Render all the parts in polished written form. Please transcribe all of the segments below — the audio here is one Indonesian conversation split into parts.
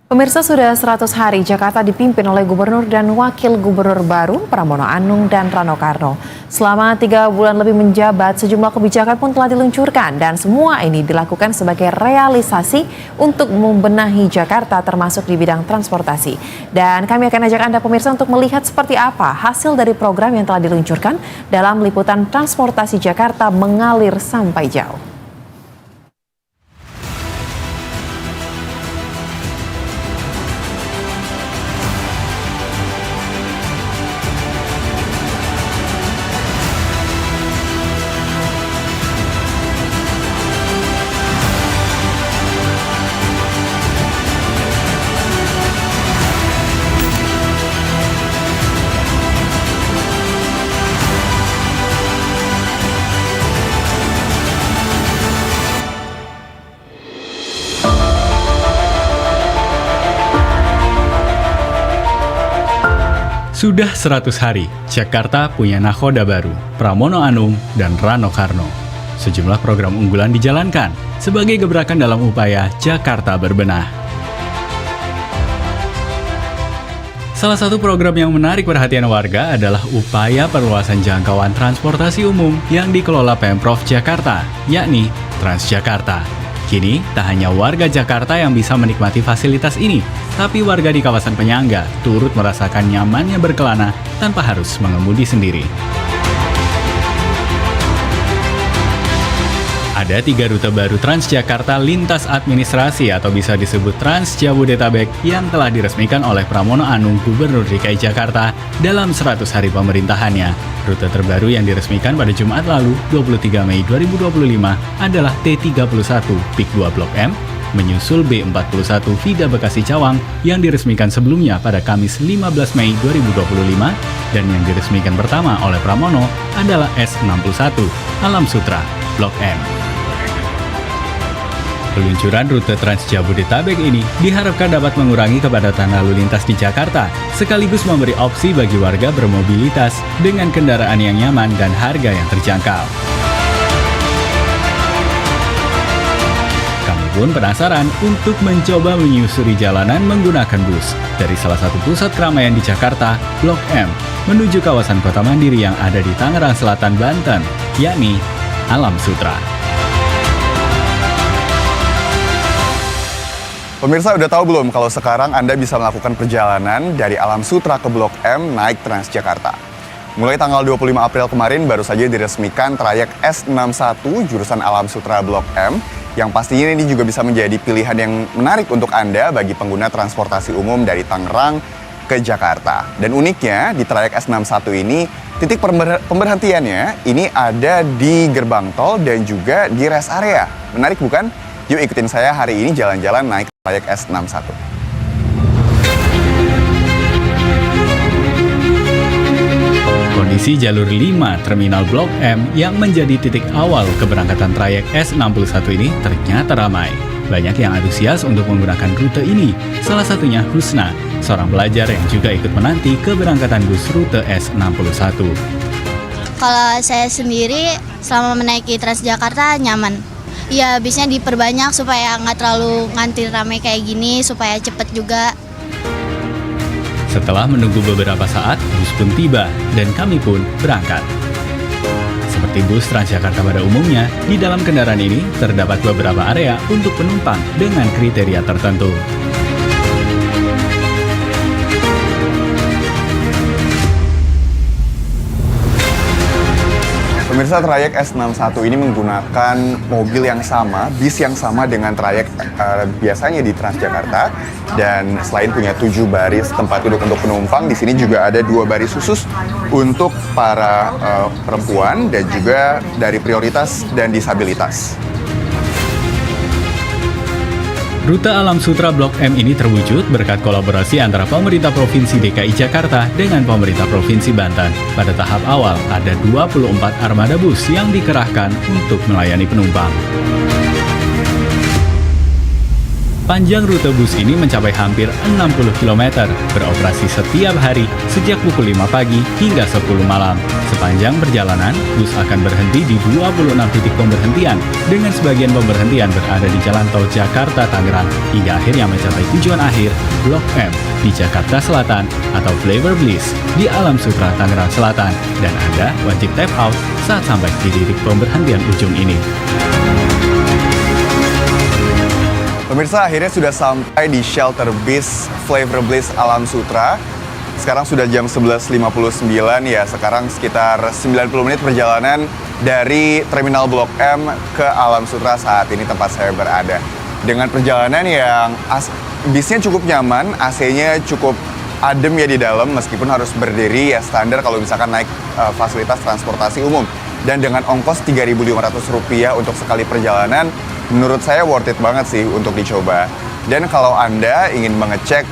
Pemirsa, sudah 100 hari Jakarta dipimpin oleh Gubernur dan Wakil Gubernur baru Pramono Anung dan Rano Karno. Selama 3 bulan lebih menjabat, sejumlah kebijakan pun telah diluncurkan dan semua ini dilakukan sebagai realisasi untuk membenahi Jakarta termasuk di bidang transportasi. Dan kami akan ajak Anda pemirsa untuk melihat seperti apa hasil dari program yang telah diluncurkan dalam liputan Transportasi Jakarta Mengalir Sampai Jauh. Sudah 100 hari, Jakarta punya nakhoda baru, Pramono Anung dan Rano Karno. Sejumlah program unggulan dijalankan sebagai gebrakan dalam upaya Jakarta berbenah. Salah satu program yang menarik perhatian warga adalah upaya perluasan jangkauan transportasi umum yang dikelola Pemprov Jakarta, yakni Transjakarta. Kini, tak hanya warga Jakarta yang bisa menikmati fasilitas ini, tapi warga di kawasan penyangga turut merasakan nyamannya berkelana tanpa harus mengemudi sendiri. Ada 3 rute baru Transjakarta lintas administrasi atau bisa disebut Trans Jabodetabek yang telah diresmikan oleh Pramono Anung, Gubernur DKI Jakarta dalam 100 hari pemerintahannya. Rute terbaru yang diresmikan pada Jumat lalu, 23 Mei 2025 adalah T31 Pik 2 Blok M, menyusul B41 Vida Bekasi Cawang yang diresmikan sebelumnya pada Kamis 15 Mei 2025, dan yang diresmikan pertama oleh Pramono adalah S61 Alam Sutra Blok M. Peluncuran rute Trans Jabodetabek ini diharapkan dapat mengurangi kepadatan lalu lintas di Jakarta, sekaligus memberi opsi bagi warga bermobilitas dengan kendaraan yang nyaman dan harga yang terjangkau. Kami pun penasaran untuk mencoba menyusuri jalanan menggunakan bus dari salah satu pusat keramaian di Jakarta, Blok M, menuju kawasan Kota Mandiri yang ada di Tangerang Selatan, Banten, yakni Alam Sutra. Pemirsa udah tahu belum kalau sekarang Anda bisa melakukan perjalanan dari Alam Sutra ke Blok M naik Transjakarta. Mulai tanggal 25 April kemarin baru saja diresmikan trayek S61 jurusan Alam Sutra Blok M, yang pastinya ini juga bisa menjadi pilihan yang menarik untuk Anda bagi pengguna transportasi umum dari Tangerang ke Jakarta. Dan uniknya di trayek S61 ini, titik pemberhentiannya ini ada di gerbang tol dan juga di rest area. Menarik bukan? Yuk ikutin saya hari ini jalan-jalan naik trayek S61. Kondisi jalur 5 Terminal Blok M yang menjadi titik awal keberangkatan trayek S61 ini ternyata ramai. Banyak yang antusias untuk menggunakan rute ini, salah satunya Husna, seorang pelajar yang juga ikut menanti keberangkatan bus rute S61. Kalau saya sendiri selama menaiki Transjakarta nyaman. Ya, bisnya diperbanyak supaya nggak terlalu ngantri ramai kayak gini, supaya cepet juga. Setelah menunggu beberapa saat, bus pun tiba dan kami pun berangkat. Seperti bus Transjakarta pada umumnya, di dalam kendaraan ini terdapat beberapa area untuk penumpang dengan kriteria tertentu. Pemirsa, trayek S61 ini menggunakan mobil yang sama, bis yang sama dengan trayek biasanya di Transjakarta. Dan selain punya 7 baris tempat duduk untuk penumpang, di sini juga ada 2 baris khusus untuk para perempuan dan juga dari prioritas dan disabilitas. Rute Alam Sutra Blok M ini terwujud berkat kolaborasi antara pemerintah Provinsi DKI Jakarta dengan pemerintah Provinsi Banten. Pada tahap awal, ada 24 armada bus yang dikerahkan untuk melayani penumpang. Panjang rute bus ini mencapai hampir 60 km, beroperasi setiap hari sejak pukul 5 pagi hingga 10 malam. Sepanjang perjalanan, bus akan berhenti di 26 titik pemberhentian, dengan sebagian pemberhentian berada di Jalan Tol Jakarta-Tangerang, hingga akhirnya mencapai tujuan akhir, Blok M, di Jakarta Selatan, atau Flavor Bliss, di Alam Sutera, Tangerang Selatan, dan Anda wajib tap out saat sampai di titik pemberhentian ujung ini. Pemirsa, akhirnya sudah sampai di shelter bis Flavor Bliss Alam Sutera. Sekarang sudah jam 11.59 ya, sekarang sekitar 90 menit perjalanan dari Terminal Blok M ke Alam Sutera saat ini tempat saya berada. Dengan perjalanan yang bisnya cukup nyaman, AC-nya cukup adem ya di dalam, meskipun harus berdiri ya standar kalau misalkan naik fasilitas transportasi umum. Dan dengan ongkos Rp3.500 untuk sekali perjalanan, menurut saya worth it banget sih untuk dicoba. Dan kalau Anda ingin mengecek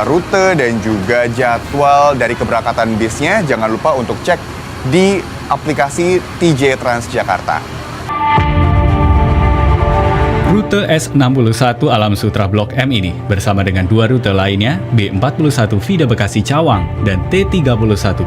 rute dan juga jadwal dari keberangkatan bisnya, jangan lupa untuk cek di aplikasi TJ Transjakarta. Rute S61 Alam Sutera Blok M ini bersama dengan dua rute lainnya, B41 Vida Bekasi Cawang dan T31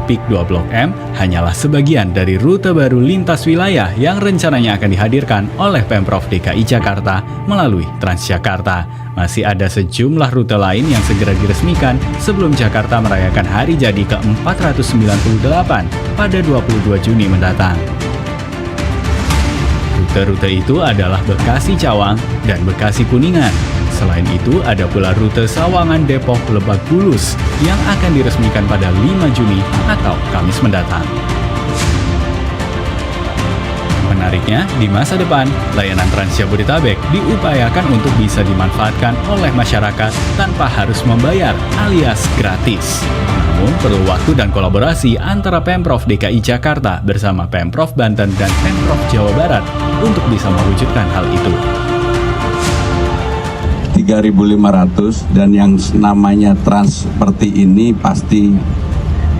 Pik 2 Blok M hanyalah sebagian dari rute baru lintas wilayah yang rencananya akan dihadirkan oleh Pemprov DKI Jakarta melalui Transjakarta. Masih ada sejumlah rute lain yang segera diresmikan sebelum Jakarta merayakan hari jadi ke-498 pada 22 Juni mendatang. Rute-rute itu adalah Bekasi Cawang dan Bekasi Kuningan. Selain itu, ada pula rute Sawangan Depok Lebak Bulus yang akan diresmikan pada 5 Juni atau Kamis mendatang. Menariknya, di masa depan, layanan Trans Jabodetabek diupayakan untuk bisa dimanfaatkan oleh masyarakat tanpa harus membayar alias gratis. Namun, perlu waktu dan kolaborasi antara Pemprov DKI Jakarta bersama Pemprov Banten dan Pemprov Jawa Barat untuk bisa mewujudkan hal itu. 3.500 dan yang namanya trans seperti ini pasti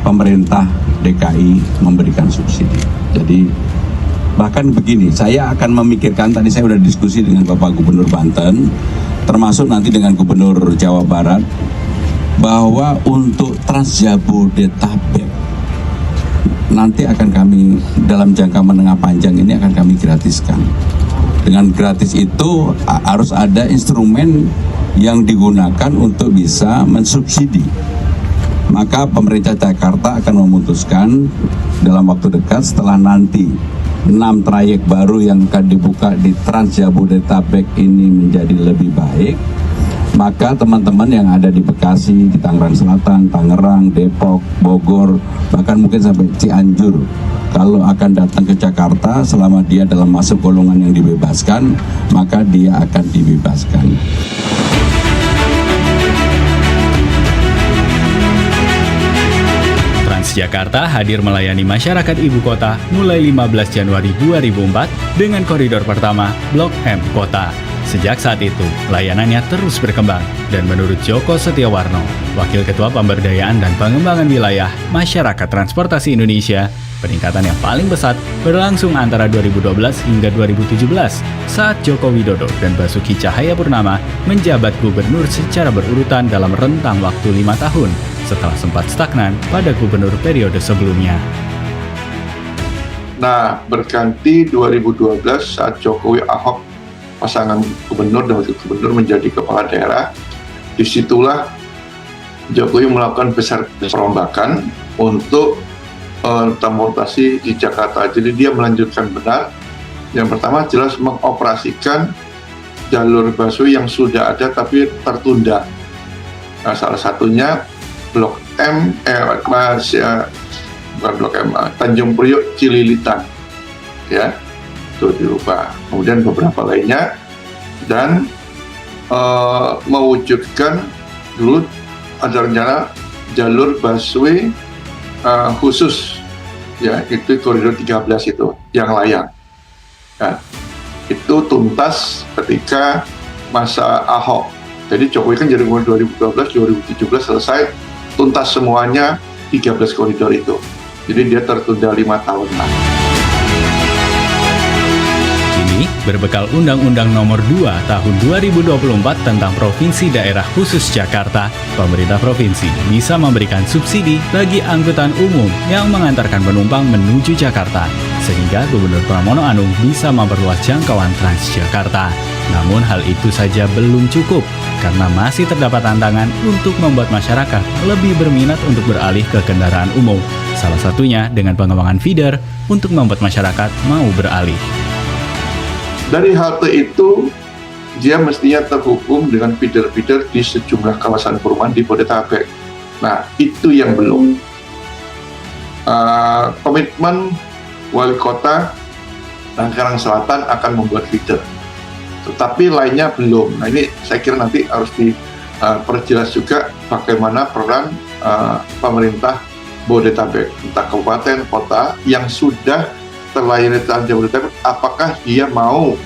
pemerintah DKI memberikan subsidi. Jadi bahkan begini, saya akan memikirkan, tadi saya sudah diskusi dengan Bapak Gubernur Banten, termasuk nanti dengan Gubernur Jawa Barat, bahwa untuk Trans Jabodetabek nanti akan kami dalam jangka menengah panjang ini akan kami gratiskan. Dengan gratis itu harus ada instrumen yang digunakan untuk bisa mensubsidi. Maka pemerintah Jakarta akan memutuskan dalam waktu dekat setelah nanti 6 trayek baru yang akan dibuka di Trans Jabodetabek ini menjadi lebih baik, maka teman-teman yang ada di Bekasi, di Tangerang Selatan, Tangerang, Depok, Bogor, bahkan mungkin sampai Cianjur, kalau akan datang ke Jakarta selama dia dalam masuk golongan yang dibebaskan, maka dia akan dibebaskan. Transjakarta hadir melayani masyarakat ibu kota mulai 15 Januari 2004 dengan koridor pertama Blok M Kota. Sejak saat itu, layanannya terus berkembang dan menurut Joko Setiawarno, Wakil Ketua Pemberdayaan dan Pengembangan Wilayah Masyarakat Transportasi Indonesia, peningkatan yang paling pesat berlangsung antara 2012 hingga 2017 saat Joko Widodo dan Basuki Cahayapurnama menjabat gubernur secara berurutan dalam rentang waktu 5 tahun setelah sempat stagnan pada gubernur periode sebelumnya. Nah, berganti 2012 saat Jokowi Ahok pasangan gubernur dan wakil gubernur menjadi kepala daerah, disitulah Jokowi melakukan besar perombakan untuk transportasi di Jakarta. Jadi dia melanjutkan benar. Yang pertama jelas mengoperasikan jalur busway yang sudah ada tapi tertunda. Nah, salah satunya Blok M, bukan Blok M, Tanjung Priok Cililitan, ya, itu dirubah. Kemudian beberapa lainnya dan mewujudkan dulu ada rencana jalur busway khusus, ya, itu koridor 13 itu yang layang. Nah, itu tuntas ketika masa Ahok. Jadi Jokowi kan jadi gubernur 2012, 2017 selesai, tuntas semuanya 13 koridor itu. Jadi dia tertunda 5 tahun lagi. Kini, berbekal Undang-Undang Nomor 2 Tahun 2024 tentang Provinsi Daerah Khusus Jakarta, pemerintah provinsi bisa memberikan subsidi bagi angkutan umum yang mengantarkan penumpang menuju Jakarta, sehingga Gubernur Pramono Anung bisa memperluas jangkauan Transjakarta. Namun hal itu saja belum cukup, karena masih terdapat tantangan untuk membuat masyarakat lebih berminat untuk beralih ke kendaraan umum. Salah satunya dengan pengembangan feeder untuk membuat masyarakat mau beralih. Dari halte itu, dia mestinya terhubung dengan feeder-feeder di sejumlah kawasan perumahan di Bodetabek. Nah, itu yang belum. Komitmen Wali Kota Tangerang Selatan akan membuat feeder, tetapi lainnya belum. Nah, ini saya kira nanti harus diperjelas juga bagaimana peran pemerintah Bodetabek, entah kabupaten, kota yang sudah terlayani Trans Jabodetabek, apakah dia mau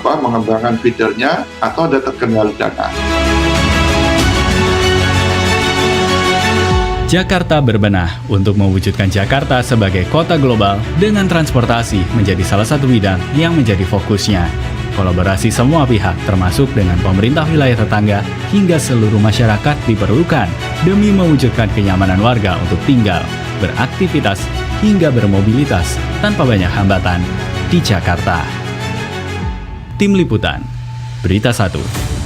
mengembangkan feedernya atau ada terkendala dana. Jakarta berbenah untuk mewujudkan Jakarta sebagai kota global dengan transportasi menjadi salah satu bidang yang menjadi fokusnya. Kolaborasi semua pihak termasuk dengan pemerintah wilayah tetangga hingga seluruh masyarakat diperlukan demi mewujudkan kenyamanan warga untuk tinggal, beraktivitas, hingga bermobilitas tanpa banyak hambatan di Jakarta. Tim Liputan, Berita 1.